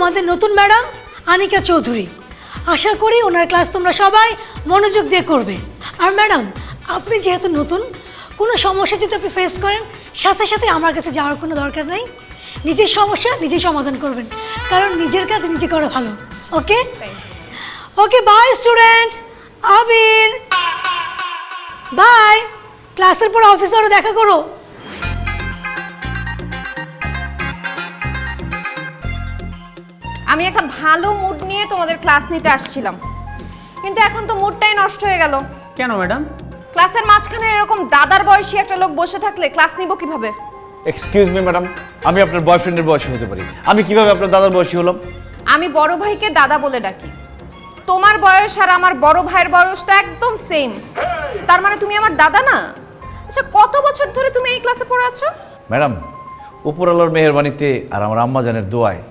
আমাদের নতুন ম্যাডাম আনিকা চৌধুরী। আশা করি ওনার ক্লাস তোমরা সবাই মনোযোগ দিয়ে করবে। আর ম্যাডাম, আপনি যেহেতু নতুন, কোনো সমস্যা যদি আপনি ফেস করেন, সাথে সাথে আমার কাছে যাওয়ার কোনো দরকার নেই। নিজের সমস্যা নিজেই সমাধান করবেন, কারণ নিজের কাজ নিজে করা ভালো। Okay okay, bye student. Abir, bye. ক্লাসের পর অফিসে আরো দেখা করো। আমি একটা ভালো মুড নিয়ে তোমাদের ক্লাস নিতে আসছিলাম, কিন্তু এখন তো মুডটাই নষ্ট হয়ে গেল। কেন ম্যাডাম? ক্লাসের মাঝখানে এরকম দাদার বয়সী একটা লোক বসে থাকলে ক্লাস নিব কিভাবে? এক্সকিউজ মি ম্যাডাম, আমি আপনার বয়ফ্রেন্ডের বয়সী হতে পারি, আমি কিভাবে আপনার দাদার বয়সী হলাম? আমি বড় ভাইকে দাদা বলে ডাকি। তোমার বয়স আর আমার বড় ভাইয়ের বয়স তো একদম সেম, তার মানে তুমি আমার দাদা না? আচ্ছা, কত বছর ধরে তুমি এই ক্লাসে পড়ে আছো? ম্যাডাম, উপরওয়ালার মেহেরবানিতে আর আমার আম্মাজানের দোয়ায়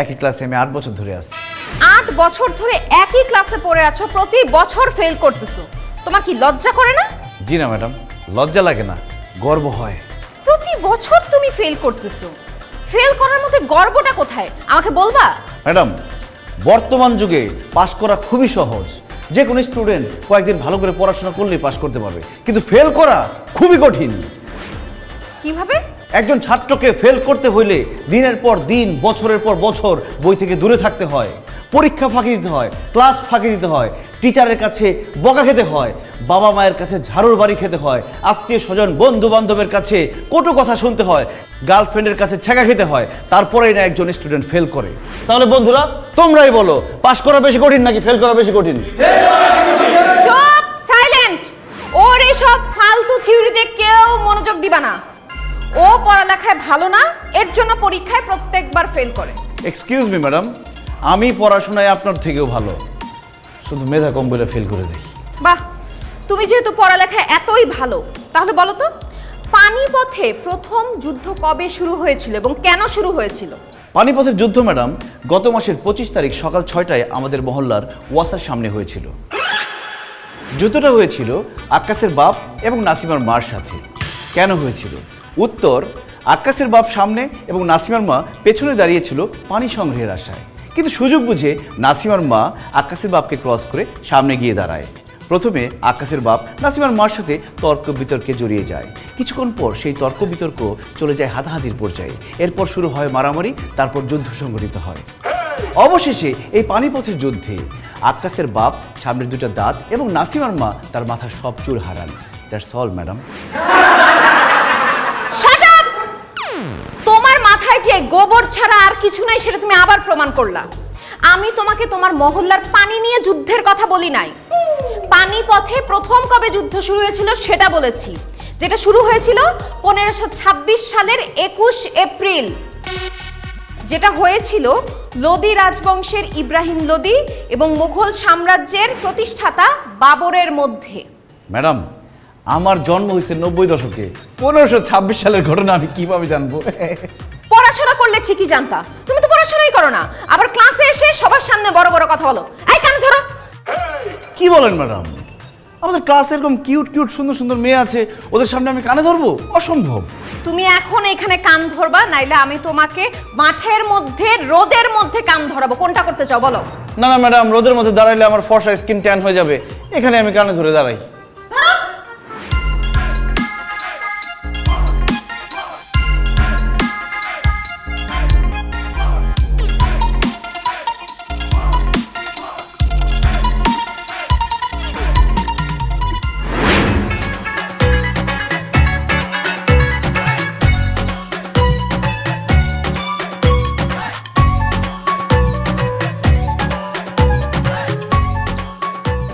একই ক্লাসে আমি 8 বছর ধরে আছি। 8 বছর ধরে একই ক্লাসে পড়ে আছো, প্রতি বছর ফেল করতেছো, তোমার কি লজ্জা করে না? জি না ম্যাডাম, লজ্জা লাগে না, গর্ব হয়। প্রতি বছর তুমি ফেল করতেছো, ফেল করার মধ্যে গর্বটা কোথায় আমাকে বলবা? ম্যাডাম, বর্তমান যুগে পাশ করা খুবই সহজ। যে কোনো স্টুডেন্ট কয়েকদিন ভালো করে পড়াশোনা করলেই পাশ করতে পারবে, কিন্তু ফেল করা খুবই কঠিন। কিভাবে? একজন ছাত্রকে ফেল করতে হইলে দিনের পর দিন, বছরের পর বছর বই থেকে দূরে থাকতে হয়, পরীক্ষা ফাঁকি দিতে হয়, ক্লাস ফাঁকি দিতে হয়, টিচারের কাছে বকা খেতে হয়, বাবা মায়ের কাছে ঝাড়ুর বাড়ি খেতে হয়, আত্মীয় স্বজন বন্ধু বান্ধবের কাছে কটু কথা শুনতে হয়, গার্লফ্রেন্ডের কাছে ছ্যাঁকা খেতে হয়, তারপরেই না একজন স্টুডেন্ট ফেল করে। তাহলে বন্ধুরা, তোমরাই বলো, পাস করা বেশি কঠিন নাকি ফেল করা বেশি কঠিন? চুপ, সাইলেন্ট। ওর এসব ফালতু থিওরিতে কেউ মনোযোগ দিবা না। ও পড়ালেখায় ভালো না, এর জন্য পরীক্ষায় প্রত্যেকবার ফেল করে। এক্সকিউজ মি ম্যাডাম, আমি পড়াশোনায় আপনার থেকেও ভালো, শুধু মেধা কম বলে ফেল করে দেখি। বাহ, তুমি যেহেতু পড়ালেখায় এতই ভালো, তাহলে বলো তো পানিপথে প্রথম যুদ্ধ কবে শুরু হয়েছিল এবং কেন শুরু হয়েছিল? পানিপথের যুদ্ধ ম্যাডাম গত মাসের 25 তারিখ সকাল 6টায় আমাদের মহল্লার ওয়াসার সামনে হয়েছিল। যুদ্ধটা হয়েছিল আক্কাসের বাপ এবং নাসিমার মার সাথে। কেন হয়েছিল? উত্তর, আক্কাসের বাপ সামনে এবং নাসিমার মা পেছনে দাঁড়িয়েছিল পানি সংগ্রহের আশায়, কিন্তু সুযোগ বুঝে নাসিমার মা আক্কাসের বাপকে ক্রস করে সামনে গিয়ে দাঁড়ায়। প্রথমে আক্কাসের বাপ নাসিমার মার সাথে তর্ক বিতর্কে জড়িয়ে যায়। কিছুক্ষণ পর সেই তর্ক বিতর্ক চলে যায় হাতাহাতির পর্যায়ে। এরপর শুরু হয় মারামারি, তারপর যুদ্ধ সংঘটিত হয়। অবশেষে এই পানিপথের যুদ্ধে আক্কাসের বাপ সামনের দুটো দাঁত এবং নাসিমার মা তার মাথার সব চুল হারান। That's all madam. Shut up! তোমার মাথায় যে গোবর ছাড়া আর কিছু নাই সেটা তুমি আবার প্রমাণ করলা। আমি তোমাকে তোমার মহল্লার পানি নিয়ে যুদ্ধের কথা বলি নাই। পানিপথে প্রথম কবে যুদ্ধ শুরু হয়েছিল সেটা বলেছি, যেটা শুরু হয়েছিল 1526 সালের 21 এপ্রিল। যেটা হয়েছিল লোদি রাজবংশের ইব্রাহিম লোদি এবং মুঘল সাম্রাজ্যের প্রতিষ্ঠাতা বাবরের মধ্যে। ম্যাডাম, আমার জন্ম হয়েছে 90 দশকে, 1526 সালের ঘটনা আমি কিভাবে জানবো? পড়াশোনা করলে ঠিকই জানতা, তুমি তো পড়াশোনাই করো না, আবার ক্লাসে এসে সবার সামনে বড় বড় কথা বলো। এই কানে ধরো। কি বলেন ম্যাডাম? আমাদের ক্লাসে এরকম কিউট কিউট সুন্দর সুন্দর মেয়ে আছে, ওদের সামনে আমি কানে ধরবো? অসম্ভব। তুমি এখন এখানে কান ধরবা, নাইলে আমি তোমাকে মাঠের মধ্যে রোদের মধ্যে কান ধরাবো। কোনটা করতে চাও বলো? না না ম্যাডাম, রোদের মধ্যে দাঁড়াইলে আমার ফর্সা স্কিন ট্যান হয়ে যাবে, এখানে আমি কানে ধরে দাঁড়াই।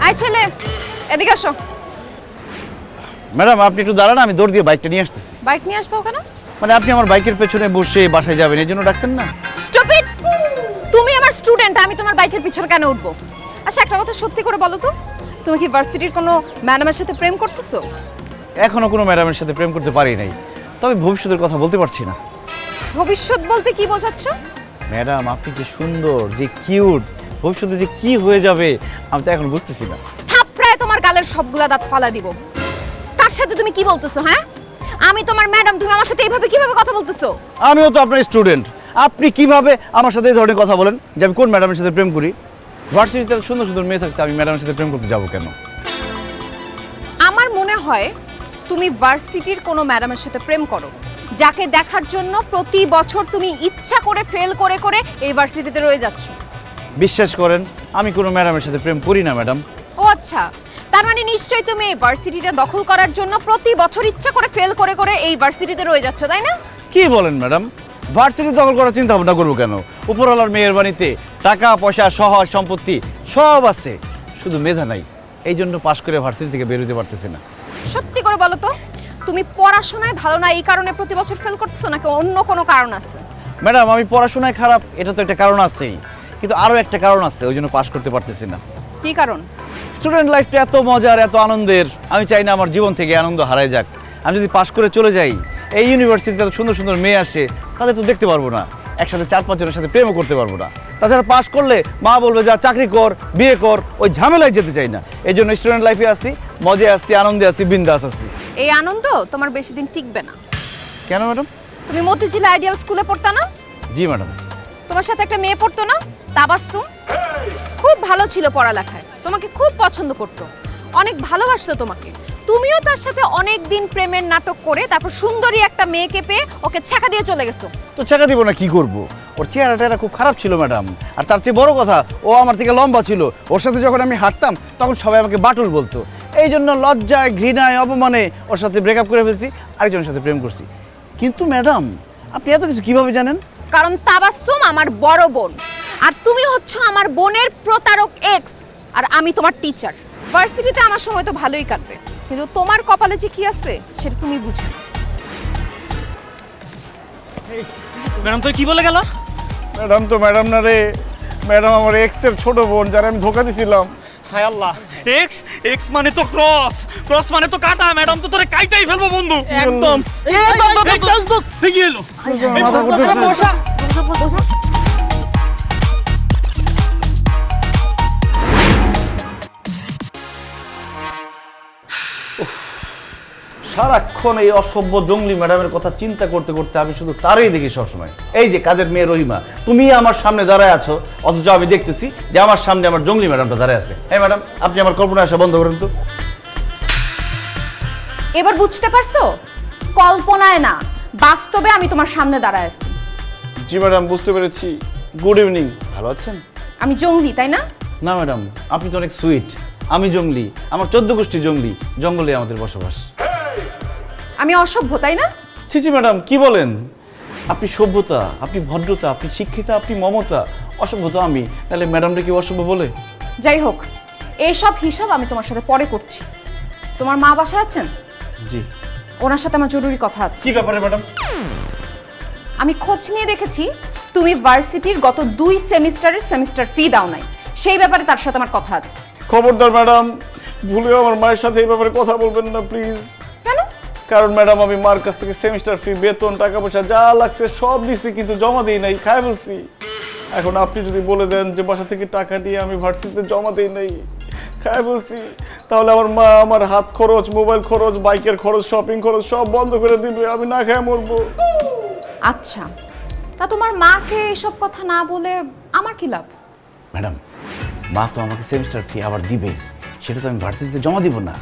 আই ছেলে, এদিকে আসো। ম্যাডাম, আপনি একটু দাঁড়ান, আমি দৌড় দিয়ে বাইকটা নিয়ে আসতেছি। বাইক নিয়ে আসবো কেন? মানে আপনি আমার বাইকের পেছনে বসে বাসায় যাবেন, এই জন্য ডাকছেন না? স্টুপিড! তুমি আমার স্টুডেন্ট, আমি তোমার বাইকের পিছনে কেন উঠবো? আচ্ছা, একটা কথা সত্যি করে বলো তো, তুমি কি ভার্সিটির কোনো ম্যাডামের সাথে প্রেম করতেছো? এখনো কোনো ম্যাডামের সাথে প্রেম করতে পারি নাই, তবে ভবিষ্যতের কথা বলতে পারছি না। ভবিষ্যৎ বলতে কি বোঝাচ্ছ? ম্যাডাম, আপনি যে সুন্দর, যে কিউট, ভবিষ্যতে যে কি হয়ে যাবে আমি তো এখন বুঝতেছি না। থাপড়ায় তোমার গালের সবগুলা দাঁত ফালা দিব। কার সাথে তুমি কি বলতেছো? হ্যাঁ, আমি তোমার ম্যাডাম, তুমি আমার সাথে এইভাবে কিভাবে কথা বলতেছো? আমিও তো আপনার স্টুডেন্ট, আপনি কিভাবে আমার সাথে এই ধরনের কথা বলেন যে আমি কোন ম্যাডামের সাথে প্রেম করি? ভার্সিটিতে সুন্দর সুন্দর মেয়ে থাকতে আমি ম্যাডামের সাথে প্রেম করতে যাবো কেন? আমার মনে হয় তুমি ভার্সিটির কোনো ম্যাডামের সাথে প্রেম করো, যাকে দেখার জন্য প্রতি বছর তুমি ইচ্ছা করে ফেল করে করে এই ভার্সিটিতে রয়ে যাচ্ছ। বিশ্বাস করেন আমি কোনো ম্যাডামের সাথে প্রেম করি না ম্যাডাম। ও আচ্ছা, তার মানে নিশ্চয়ই তুমি এই ভার্সিটিটা দখল করার জন্য প্রতি বছর ইচ্ছা করে ফেল করে করে এই ভার্সিটিতে রয়ে যাচ্ছ, তাই না? কি বলেন ম্যাডাম? ভার্সিটি দখল করার চিন্তা ভাবনা করবো কেন? উপরওয়ালার মেহেরবানিতে টাকা পয়সা শহর সম্পত্তি সব আছে, শুধু মেধা নাই। এই জন্য পাশ করে ভার্সিটি থেকে বেরোতে পারতেছি না। সত্যি করে বলো তো, তুমি পড়াশোনায় ভালো না এই কারণে প্রতি বছর ফেল করতেছো, নাকি অন্য কোনো কারণ আছে? ম্যাডাম আমি পড়াশোনায় খারাপ, এটা তো একটা কারণ আছেই, কিন্তু আরও একটা কারণ আছে, ওই জন্য পাশ করতে পারতেছি না। কি কারণ? স্টুডেন্ট লাইফটা এত মজার, এত আনন্দের, আমি চাই না আমার জীবন থেকে আনন্দ হারায় যাক। আমি যদি পাশ করে চলে যাই, এই ইউনিভার্সিটিতে এত সুন্দর সুন্দর মেয়ে আসে, তাদের তো দেখতে পারবো না, একসাথে 4-5 জনের সাথে প্রেমও করতে পারবো না। তাছাড়া পাশ করলে মা বলবে যা চাকরি কর, বিয়ে কর, ওই ঝামেলায় যেতে চাই না। এই জন্য স্টুডেন্ট লাইফে আসি, মজায় আসছি, আনন্দে আসি, বিন্দাস আসি। এই আনন্দ তোমার বেশি দিন টিকবে না। কেন ম্যাডাম? তুমি মতিঝিল আইডিয়াল স্কুলে পড়তা না? জি ম্যাডাম। তোমার সাথে একটা মেয়ে পড়তো না, তাবাসসুম? খুব ভালো ছিল পড়ালেখায়, তোমাকে খুব পছন্দ করতো, অনেক ভালোবাসতো তোমাকে। তুমিও তার সাথে অনেক দিন প্রেমের নাটক করে তারপর সুন্দরী একটা মেয়েকে পেয়ে ওকে ছ্যাঁকা দিয়ে চলে গেছো। তো চাকা দিব না, কি করব? ওর চেহারাটা খুব খারাপ ছিল ম্যাডাম, আর তার চেয়ে বড় কথা ও আমার থেকে লম্বা ছিল। ওর সাথে যখন আমি হাঁটতাম তখন সবাই আমাকে বাটুল বলতো। এই জন্য লজ্জায়, ঘৃণায়, অপমানে ওর সাথে ব্রেকআপ করে ফেলছি, আরেকজনের সাথে প্রেম করছি। কিন্তু ম্যাডাম আপনি এত কিছু কিভাবে জানেন? কারণ তাবাসসুম আমার বড় বোন, আর তুমি হচ্ছ আমার বোনের প্রতারক এক্স, আর আমি তোমার টিচার। ভার্সিটিতে আমার সময় তো ভালোই কাটবে, কিন্তু তোমার কপালে যে কি আছে সেটা তুমি বুঝো না। ম্যাডাম তো কি বলে গেল? ম্যাডাম তো ম্যাডাম না রে, ম্যাডাম আমার এক্সের ছোট বোন, যারা আমি ধোকা দিছিলাম। হায় আল্লাহ, এক্স এক্স মানে তো ক্রস, ক্রস মানে তো কাটা। ম্যাডাম তো তোরে কাইটাই ফেলবো বন্ধু, একদম। কি হলো? মাথা ঘুরতেছে। সারাক্ষণ এই অসভ্য জঙ্গলি ম্যাডামের কথা চিন্তা করতে করতে আমি শুধু তারই দেখি সবসময়। এই যে কাজের মেয়ে রহিমা, তুমি আমার সামনে দাঁড়ায় আছো, অথচ আমি দেখতেছি যে আমার সামনে আমার জঙ্গলি ম্যাডামটা দাঁড়ায় আছে। এই ম্যাডাম আপনি আমার কল্পনা আসা বন্ধ করেন তো। এবার বুঝতে পারছো? কল্পনায় না, বাস্তবে আমি তোমার সামনে দাঁড়ায় আছি। জি ম্যাডাম বুঝতে পেরেছি। গুড ইভিনিং, ভালো আছেন? আমি জঙ্গলি, তাই না? না ম্যাডাম, আপনি তো অনেক সুইট। আমি জঙ্গলি, আমার 14 গোষ্ঠী জঙ্গলি, জঙ্গলে আমাদের বসবাস। আমি অসভ্য, তাই না? ছি ছি ম্যাডাম, কি বলেন? আপনি সভ্যতা, আপনি ভদ্রতা, আপনি শিক্ষিতা, আপনি মমতা, অসভ্যতা আমি। তাহলে ম্যাডামটা কি অসভ্য বলে? যাই হোক, এইসব হিসাব আমি তোমার সাথে পরে করছি। তোমার মা বাসায় আছেন? জি। ওনার সাথে আমার জরুরি কথা আছে। কি ব্যাপারে ম্যাডাম? আমি খোঁজ নিয়ে দেখেছি তুমি ভার্সিটির গত 2 সেমিস্টারের সেমিস্টার ফি দাও নাই, সেই ব্যাপারে তার সাথে আমার কথা আছে। খবরদার ম্যাডাম, ভুলেও আমার মায়ের সাথে এই ব্যাপারে কথা বলবেন না প্লিজ। কেন? কারণ ম্যাডাম আমি মার কাছ থেকে সেমিস্টার ফি, বেতন, টাকা পয়সা যা লাগছে সব দিচ্ছি, কিন্তু জমা দিই নাই, খাই বলছি। এখন আপনি যদি বলে দেন যে বাসা থেকে টাকা নিয়ে আমি ভার্সিটিতে জমা দিই নাই, খাই বলছি, তাহলে আমার মা আমার হাত খরচ, মোবাইল খরচ, বাইকের খরচ, শপিং খরচ সব বন্ধ করে দিবে, আমি না খায় মরবো। আচ্ছা, তা তোমার মাকে এসব কথা না বলে আমার কি লাভ? ম্যাডাম মা তো আমাকে সেমিস্টার ফি আবার দিবে, সেটা তো আমি ভার্সিটিতে জমা দিব না।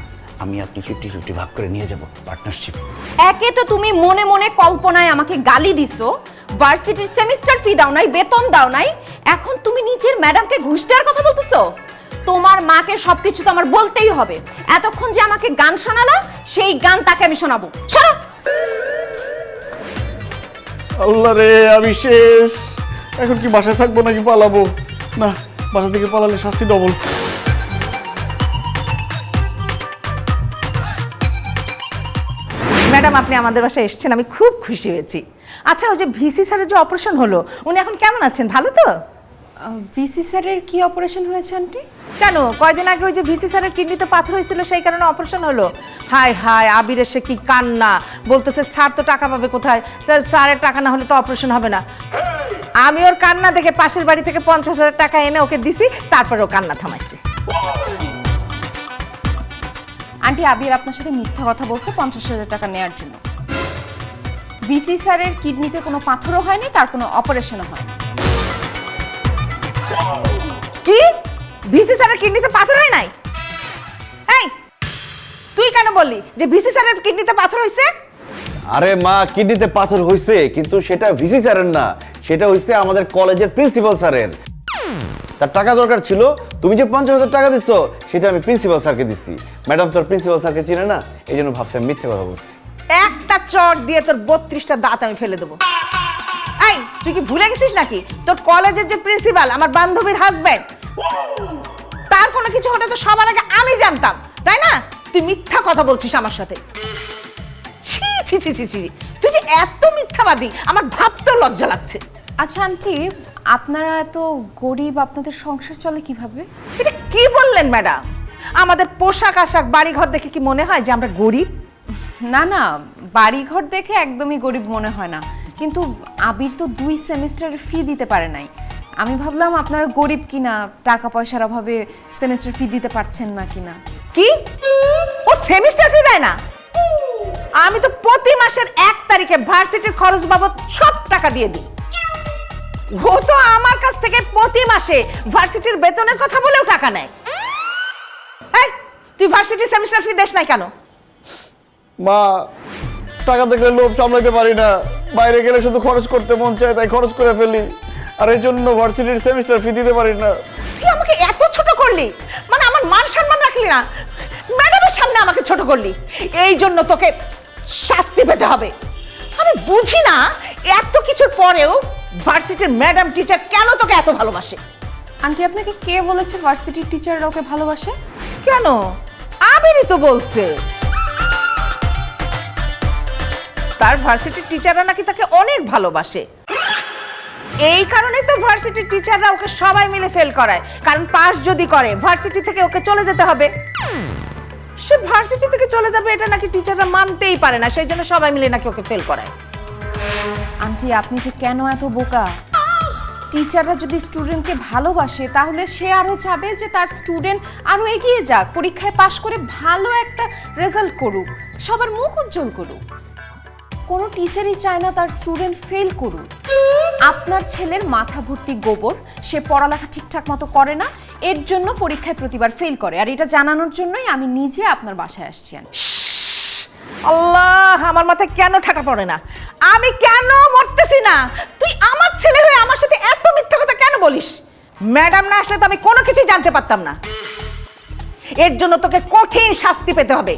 আমি আপনি 50-50 ভাগ করে নিয়ে যাব, পার্টনারশিপ। একে তো তুমি মনে মনে কল্পনায় আমাকে গালি দিছো, ভার্সিটির সেমিস্টার ফি দাও নাই, বেতন দাও নাই, এখন তুমি নিজের ম্যাডামকে ঘুষ দেওয়ার কথা বলতেছো। তোমার মাকে সবকিছু তো আমার বলতেই হবে। এতক্ষণ যে আমাকে গান শোনালা, সেই গান তাকে আমি শোনাবো। শোনো। আল্লাহ রে, আমি শেষ। এখন কি বাসায় থাকবো নাকি পালাবো? না, বাসা থেকে পালালে শাস্তি ডবল। ম্যাডাম আপনি আমাদের বাসায় এসেছেন, আমি খুব খুশি হয়েছি। আচ্ছা, ওই যে ভিসি স্যারের যে অপারেশন হলো, উনি এখন কেমন আছেন? ভালো তো? ভিসি স্যারের কি অপারেশন হয়েছে আন্টি? কেন, কয়দিন আগে ওই যে ভিসি স্যারের কিডনিতে পাথর হয়েছিল, সেই কারণে অপারেশন হলো। হায় হায়, আবিরের সে কি কান্না, বলতেছে স্যার তো টাকা পাবে কোথায়, স্যারের টাকা না হলে তো অপারেশন হবে না। আমি ওর কান্না দেখে পাশের বাড়ি থেকে 50,000 টাকা এনে ওকে দিছি, তারপরে ও কান্না থামাইছি। আন্টি, আবির আপনার সাথে মিথ্যা কথা বলছে 50,000 টাকা নেওয়ার জন্য। ভিসি স্যারের কিডনিতে কোনো পাথরও হয়নি, তার কোনো অপারেশনও হয়নি। কি ভিসি স্যারের কিডনিতে পাথর হয় নাই? এই তুই কেন বললি যে ভিসি স্যারের কিডনিতে পাথর হইছে? আরে মা, কিডনিতে পাথর হইছে, কিন্তু সেটা ভিসি স্যারের না, সেটা হইছে আমাদের কলেজের প্রিন্সিপাল স্যারের। তার টাকা দরকার ছিল, তুমি যে 50,000 টাকা দিচ্ছ সেটা আমি প্রিন্সিপাল স্যারকে দিচ্ছি। ম্যাডাম তোর প্রিন্সিপাল স্যারকে চিনে না, এই জন্য ভাবছি আমি মিথ্যে কথা বলছি। একটা চট দিয়ে তোর 32টা দাঁত আমি ফেলে দেবো। এই তুই কি ভুলে গেছিস নাকি তোর কলেজের যে প্রিন্সিপাল আমার বান্ধবীর হাজবেন্ড, তার কোনো কিছু হলে তো সবার আগে আমি জানতাম, তাই না? তুই মিথ্যা কথা বলছিস আমার সাথে। ছি ছি ছি ছি ছি, তুই যে এত মিথ্যাবাদী আমার ভাবতেও লজ্জা লাগছে। আচ্ছা আন্টি, আপনারা এত গরিব, আপনাদের সংসার চলে কিভাবে? এটা কি বললেন ম্যাডাম? আমাদের পোশাক আশাক বাড়িঘর দেখে কি মনে হয় যে আমরা গরিব? না না, বাড়িঘর দেখে একদমই গরিব মনে হয় না, কিন্তু আবির তো 2 সেমিস্টারের ফি দিতে পারে নাই। আমি ভাবলাম আপনারা গরিব কিনা, টাকা পয়সার অভাবে সেমিস্টার ফি দিতে পারছেন না কিনা। কি ও সেমিস্টার ফি দেয় না? আমি তো প্রতি মাসের 1 তারিখে ভার্সিটির খরচ বাবদ সব টাকা দিয়ে দিই। ও তো আমার কাছ থেকে প্রতি মাসে ভার্সিটির বেতনের কথা বলেও টাকা নেয়। এই তুই ভার্সিটির সেমিস্টার ফি দেস নাই কেন? মা, টাকা দেখলে লোভ সামলাতে পারি না, বাইরে গেলে শুধু খরচ করতে মন চায়, তাই খরচ করে ফেলি, আর এই জন্য ভার্সিটির সেমিস্টার ফি দিতে পারি না। তুই আমাকে এত ছোট করলি, মানে আমার মান সম্মান রাখলি না, ম্যাডামের সামনে আমাকে ছোট করলি, এই জন্য তোকে শাস্তি পেতে হবে। আমি বুঝি না এত কিছুর পরেও ভার্সিটির ম্যাডাম টিচার কেন তোকে এত ভালোবাসে। আন্টি, আপনাকে কে বলেছে ভার্সিটির টিচাররা ওকে ভালোবাসে? কেন? আবিরই তো বলছে তার ভার্সিটির টিচাররা নাকি তাকে অনেক ভালোবাসে। এই কারণেই তো ভার্সিটির টিচাররা ওকে সবাই মিলে ফেল করায়, কারণ পাস যদি করে ভার্সিটি থেকে ওকে চলে যেতে হবে। সে ভার্সিটি থেকে চলে যাবে এটা নাকি টিচাররা মানতেই পারে না, সেই জন্য সবাই মিলে নাকি ওকে ফেল করায়। আন্টি, আপনি যে কেন এত বোকা? টিচাররা যদি স্টুডেন্টকে ভালোবাসে তাহলে সে আরও চাবে যে তার স্টুডেন্ট আরও এগিয়ে যাক, পরীক্ষায় পাশ করে ভালো একটা রেজাল্ট করুক, সবার মুখ উজ্জ্বল করুক। কোনো টিচারই চায় না তার স্টুডেন্ট ফেল করুক। আপনার ছেলের মাথা ভর্তি গোবর, সে পড়ালেখা ঠিকঠাক মতো করে না, এর জন্য পরীক্ষায় প্রতিবার ফেল করে, আর এটা জানানোর জন্যই আমি নিজে আপনার বাসায় আসছি। আল্লাহ, আমার মাথায় কেন ঠাটা পড়ে না? আমি কেন মরতেছি না? তুই আমার ছেলে হয়ে আমার সাথে এত মিথ্যা কথা কেন বলিস? ম্যাডাম না আসলে তো আমি কোনো কিছুই জানতে পারতাম না। এর জন্য তোকে কঠিন শাস্তি পেতে হবে।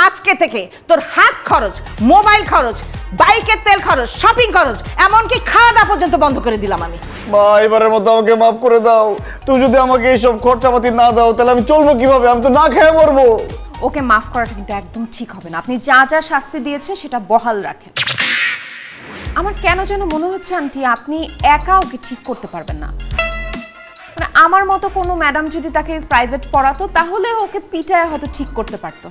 আজকে থেকে তোর হাত খরচ, মোবাইল খরচ, বাইকের তেল খরচ, শপিং খরচ, এমনকি খাওয়া দাওয়া পর্যন্ত বন্ধ করে দিলাম আমি। মা, এবারের মতো আমাকে মাফ করে দাও। তুমি যদি আমাকে এইসব খরচাপাতি না দাও তাহলে আমি চলবো কিভাবে? আমি তো না খেয়ে মরবো। ওকে মাফ করাটা কিন্তু একদম ঠিক হবে না। আপনি যা যা শাস্তি দিয়েছে সেটা বহাল রাখেন। আমার কেন যেন মনে হচ্ছে আন্টি আপনি একা ওকে ঠিক করতে পারবেন না। মানে আমার মতো কোনো ম্যাডাম যদি তাকে প্রাইভেট পড়াতো তাহলে ওকে পিটায় হয়তো ঠিক করতে পারতো।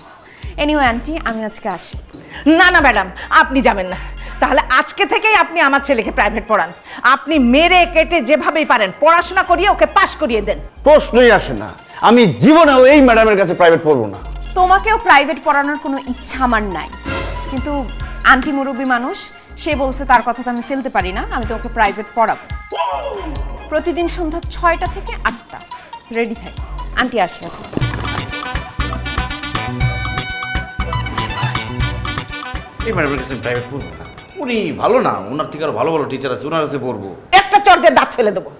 এনিওয়ে আন্টি, আমি আজকে আসি। না না ম্যাডাম, আপনি যাবেন না। তাহলে আজকে থেকেই আপনি আমার ছেলেকে প্রাইভেট পড়ান। আপনি মেরে কেটে যেভাবেই পারেন পড়াশোনা করিয়ে ওকে পাশ করিয়ে দেন। প্রশ্নই আসে না, আমি জীবনেও এই ম্যাডামের কাছে প্রাইভেট পড়বো না। তোমাকেও প্রাইভেট পড়ানোর কোনো ইচ্ছা আমার নাই, কিন্তু আন্টি মুরব্বী মানুষ, সে বলছে তার কথা তো আমি ফেলতে পারি না, আমি তোমাকে প্রাইভেট পড়াবো। প্রতিদিন সন্ধ্যা 6টা থেকে 8টা রেডি থাকি। আন্টি আসবে। এই ম্যাডামের কাছে প্রাইভেট পড়বো না, উনি ভালো না, ওনার থেকে আরো ভালো ভালো টিচার আছে, ওনার কাছে পড়বো। একটা চড় দিয়ে দাঁত ফেলে দেবো।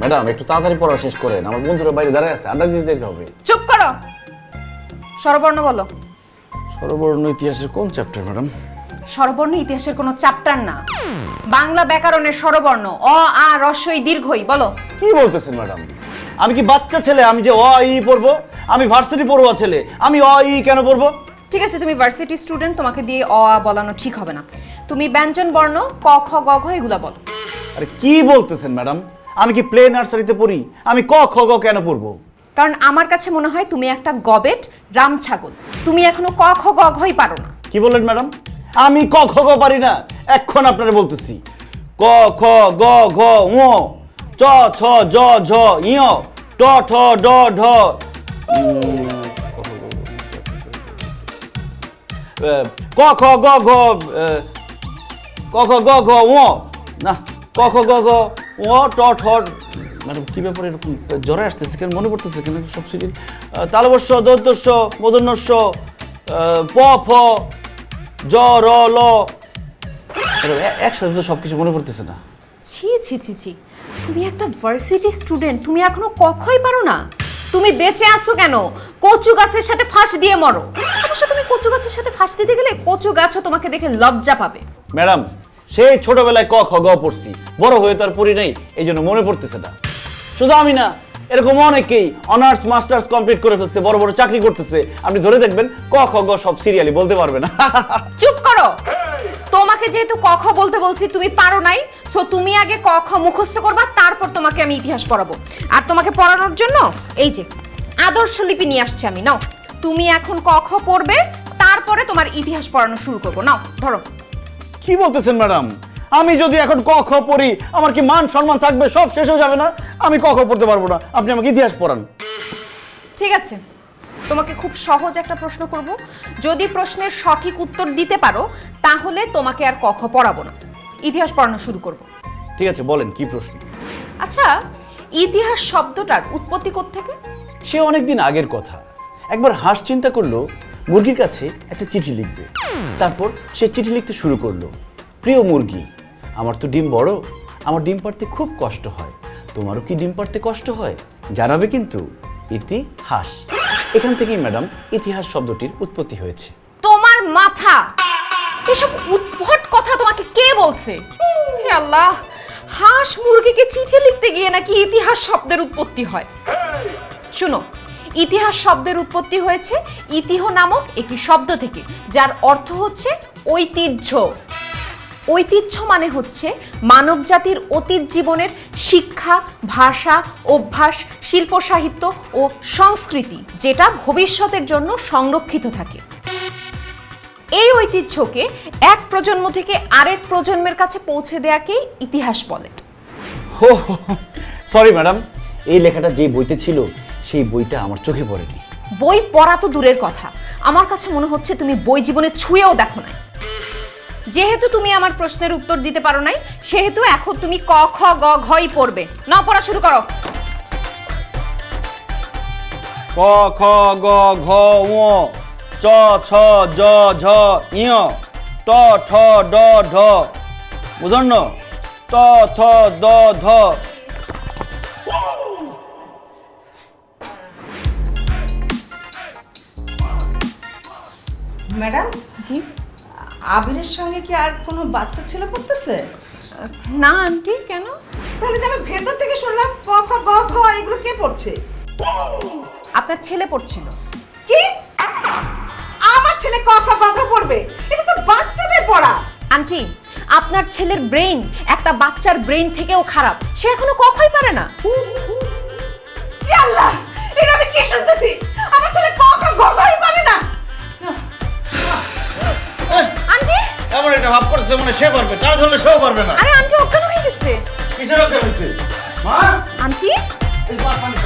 ম্যাডাম একটু তাড়াতাড়ি পড়া শেষ করেন, আমার বন্ধুরা বাইরে দাঁড়ায় আছে, আড্ডা দিতে যেতে হবে। চুপ করো, স্বরবর্ণ বলো। সর্ববর্ণ ইতিহাসের কোন চ্যাপ্টার ম্যাডাম? স্বরবর্ণ ইতিহাসের কোনো চ্যাপ্টার না, বাংলা ব্যাকরণের স্বরবর্ণ, অ আ রস্বই দীর্ঘই। বলো। কি বলতেছেন ম্যাডাম? আমি কি বাচ্চা ছেলে? আমি যে অ ই পড়বো? আমি ভার্সিটি পড়ুয়া ছেলে, আমি অ ই কেন পড়বো? ঠিক আছে, তুমি ভার্সিটি স্টুডেন্ট, তোমাকে দিয়ে অ আ বলানো ঠিক হবে না। তুমি ব্যঞ্জন বর্ণ ক খ গ ঘ এগুলা বলো। আরে কি বলতেছেন ম্যাডাম? আমি কি প্লে নার্সারিতে পড়ি? আমি ক খ গ কেন পড়বো? কারণ আমার কাছে মনে হয় তুমি একটা গবেট রাম ছাগল, তুমি এখনো ক খ গ ঘই পারো না। কি বললেন ম্যাডাম? আমি ক খ গ পারি না? এখন আপনারা বলতেছি ক খ গ ঘ ঙ চ ছ জ ঝ ঞ ট ঠ ড ঢ ক খ গ ঘ ক খ গ ঘ ও না ক খ গ ঘ ও ট ঠ ম্যাডাম কি ব্যাপার এরকম জ্বরে আসতেছে কেন মনে পড়তেছে কেন সব সিরিজ তালবস্য দন্তস্য মদন্যস্য প ফ জ র ল একসাথে তো সব কিছু মনে পড়তেছে না। ছি ছি ছি ছি, তুমি একটা ভার্সিটি স্টুডেন্ট, তুমি এখনো কখই পারো না? তুমি বেঁচে আসো কেন? কচু গাছের সাথে ফাঁস দিয়ে মরো। অবশ্য তুমি কচু গাছের সাথে ফাঁস দিতে গেলে কচু গাছও তোমাকে দেখে লজ্জা পাবে। ম্যাডাম সেই ছোটবেলায় ক খ গ পড়ছি, বড় হয়ে তো আর পড়ি নাই, এই জন্য মনে পড়তেছে না। শুধু আমি না, এরকম অনেকেই অনার্স মাস্টার্স কমপ্লিট করে ফেলছে, বড় বড় চাকরি করতেছে। আপনি ধরে দেখবেন ক খ গ সব সিরিয়ালি বলতে পারবে না। চুপ করো। তোমাকে যেহেতু ক খ বলতে বলছি, তুমি পারো নাই, সো তুমি আগে ক খ মুখস্থ করবা, তারপর তোমাকে আমি ইতিহাস পড়াবো। আর তোমাকে পড়ানোর জন্য এই যে আদর্শ লিপি নিয়ে আসছি আমি। নাও, তুমি এখন ক খ পড়বে, তারপরে তোমার ইতিহাস পড়ানো শুরু করবো। নাও ধরো। কি বলতেছেন ম্যাডাম? আমি যদি এখন ক খ পড়ি, আমার কি মান সম্মান থাকবে? সব শেষ হয়ে যাবে না? আমি ক খ পড়তে পারবো না, আপনি আমাকে ইতিহাস পড়ান। ঠিক আছে, তোমাকে খুব সহজ একটা প্রশ্ন করব। যদি প্রশ্নের সঠিক উত্তর দিতে পারো, তাহলে তোমাকে আর ক খ পড়াবো না, ইতিহাস পড়ানো শুরু করব। ঠিক আছে, বলেন কি প্রশ্ন। আচ্ছা, ইতিহাস শব্দটার উৎপত্তি কোত্থেকে? সে অনেকদিন আগের কথা। একবার হাঁস চিন্তা করলো মুরগির কাছে একটা চিঠি লিখবে। তারপর সে চিঠি লিখতে শুরু করলো, প্রিয় মুরগি, আমার তো ডিম বড়, আমার ডিম পাড়তে খুব কষ্ট হয়, তোমারও কি ডিম পাড়তে কষ্ট হয়? জানাবে কিন্তু। ইতিহাস। এখান থেকেই ম্যাডাম ইতিহাস শব্দটির উৎপত্তি হয়েছে। তোমার মাথা! এসব উদ্ভট কথা তোমাকে কে বলছে? হে আল্লাহ, হাঁস মুরগিকে চিঠি লিখতে গিয়ে নাকি ইতিহাস শব্দের উৎপত্তি হয়। শুনো, ইতিহাস শব্দের উৎপত্তি হয়েছে ইতিহ নামক একটি শব্দ থেকে, যার অর্থ হচ্ছে ঐতিহ্য। ঐতিহ্য মানে হচ্ছে মানব জাতির অতীত জীবনের শিক্ষা, ভাষা, অভ্যাস, শিল্প, সাহিত্য ও সংস্কৃতি, যেটা ভবিষ্যতের জন্য সংরক্ষিত থাকে। এই ঐতিহ্যকে এক প্রজন্ম থেকে আরেক প্রজন্মের কাছে পৌঁছে দেওয়াকেই ইতিহাস বলে। হো সরি ম্যাডাম, এই লেখাটা যে বইতে ছিল সেই বইটা আমার চোখে পড়েনি। বই পড়া তো দূরের কথা, আমার কাছে মনে হচ্ছে তুমি বই জীবনে ছুঁয়েও দেখো নাই। যেহেতু তুমি আমার প্রশ্নের উত্তর দিতে পারো নাই, সেহেতু এখন তুমি ক খ গ ঘই পড়বে। নাও, পড়া শুরু করো। ক খ গ ঘ ঙ চ ছ জ ঝ ঞ ট ঠ ড ঢ বুঝন্ন ত থ দ ধ। ম্যাডাম, জি? আবিরের সঙ্গে কি আর কোনো বাচ্চা ছেলে পড়তেছে? না আন্টি, কেন? তাহলে যে আমি ভেতর থেকে শুনলাম ক খ গ ঘ, এগুলো কে পড়ছে? আপনার ছেলে পড়ছিল। কি? আমার ছেলে ক খ গ ঘ পড়বে? এটা তো বাচ্চাদের পড়া। আন্টি, আপনার ছেলের ব্রেইন একটা বাচ্চার ব্রেইন থেকেও খারাপ, সে এখনো কখই পারে না। ই আল্লাহ, এটা আমি কি শুনতেছি? আমার ছেলে ক খ গ ঘই পারে না। আন্টি! এমন একটা ভাব করছে মানে সে পারবে, তার ধরলে সেও পারবে না। আরে আন্টি অজ্ঞান হয়ে গেছে। কিসের রক্ষা হয়েছে? মা, আন্টি! এই পানি